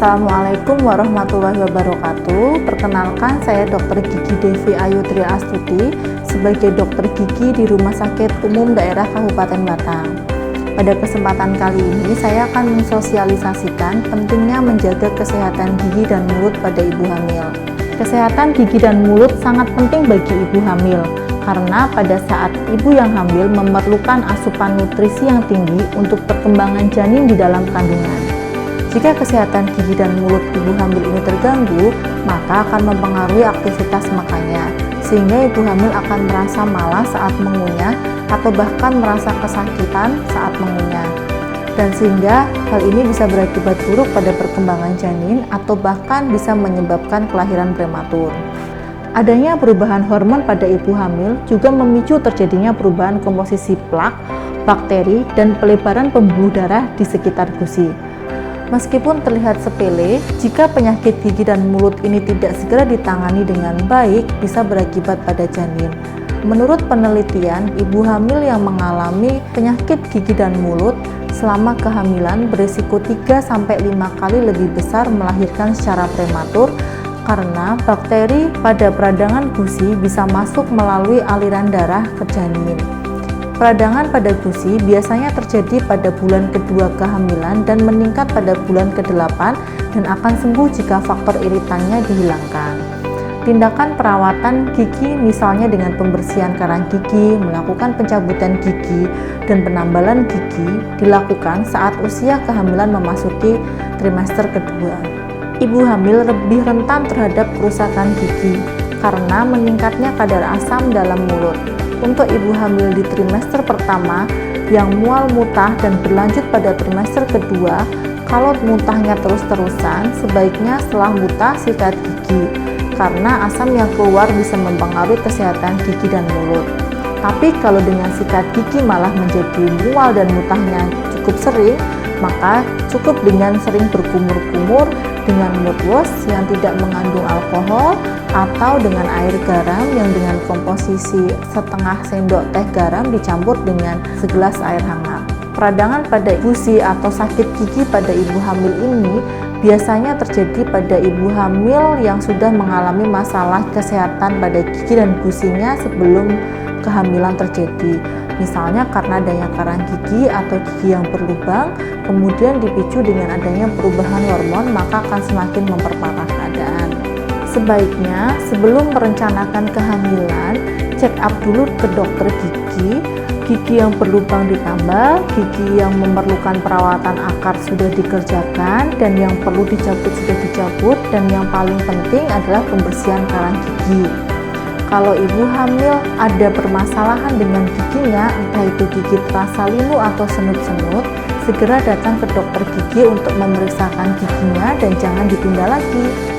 Assalamualaikum warahmatullahi wabarakatuh. Perkenalkan, saya Dr. Gigi Devi Ayu Tri Astuti sebagai dokter gigi di Rumah Sakit Umum Daerah Kabupaten Batang. Pada kesempatan kali ini, saya akan mensosialisasikan pentingnya menjaga kesehatan gigi dan mulut pada ibu hamil. Kesehatan gigi dan mulut sangat penting bagi ibu hamil, karena pada saat ibu yang hamil memerlukan asupan nutrisi yang tinggi untuk perkembangan janin di dalam kandungan. Jika kesehatan gigi dan mulut ibu hamil ini terganggu, maka akan mempengaruhi aktivitas makannya, sehingga ibu hamil akan merasa malas saat mengunyah atau bahkan merasa kesakitan saat mengunyah. Dan sehingga hal ini bisa berakibat buruk pada perkembangan janin atau bahkan bisa menyebabkan kelahiran prematur. Adanya perubahan hormon pada ibu hamil juga memicu terjadinya perubahan komposisi plak, bakteri, dan pelebaran pembuluh darah di sekitar gusi. Meskipun terlihat sepele, jika penyakit gigi dan mulut ini tidak segera ditangani dengan baik, bisa berakibat pada janin. Menurut penelitian, ibu hamil yang mengalami penyakit gigi dan mulut selama kehamilan berisiko 3-5 kali lebih besar melahirkan secara prematur karena bakteri pada peradangan gusi bisa masuk melalui aliran darah ke janin. Peradangan pada gusi biasanya terjadi pada bulan kedua kehamilan dan meningkat pada bulan ke-8 dan akan sembuh jika faktor iritannya dihilangkan. Tindakan perawatan gigi misalnya dengan pembersihan karang gigi, melakukan pencabutan gigi, dan penambalan gigi dilakukan saat usia kehamilan memasuki trimester kedua. Ibu hamil lebih rentan terhadap kerusakan gigi karena meningkatnya kadar asam dalam mulut. Untuk ibu hamil di trimester pertama yang mual muntah dan berlanjut pada trimester kedua, kalau muntahnya terus-terusan, sebaiknya setelah muntah sikat gigi, karena asam yang keluar bisa mempengaruhi kesehatan gigi dan mulut. Tapi kalau dengan sikat gigi malah menjadi mual dan muntahnya cukup sering, maka cukup dengan sering berkumur-kumur dengan mouthwash yang tidak mengandung alkohol atau dengan air garam yang dengan komposisi setengah sendok teh garam dicampur dengan segelas air hangat. Peradangan pada gusi atau sakit gigi pada ibu hamil ini biasanya terjadi pada ibu hamil yang sudah mengalami masalah kesehatan pada gigi dan gusinya sebelum kehamilan terjadi. Misalnya karena adanya karang gigi atau gigi yang berlubang, kemudian dipicu dengan adanya perubahan hormon, maka akan semakin memperparah keadaan. Sebaiknya sebelum merencanakan kehamilan, check up dulu ke dokter gigi. Gigi yang berlubang ditambal, gigi yang memerlukan perawatan akar sudah dikerjakan, dan yang perlu dicabut sudah dicabut, dan yang paling penting adalah pembersihan karang gigi. Kalau ibu hamil ada permasalahan dengan giginya, entah itu gigi terasa linu atau senut-senut, segera datang ke dokter gigi untuk memeriksakan giginya dan jangan ditunda lagi.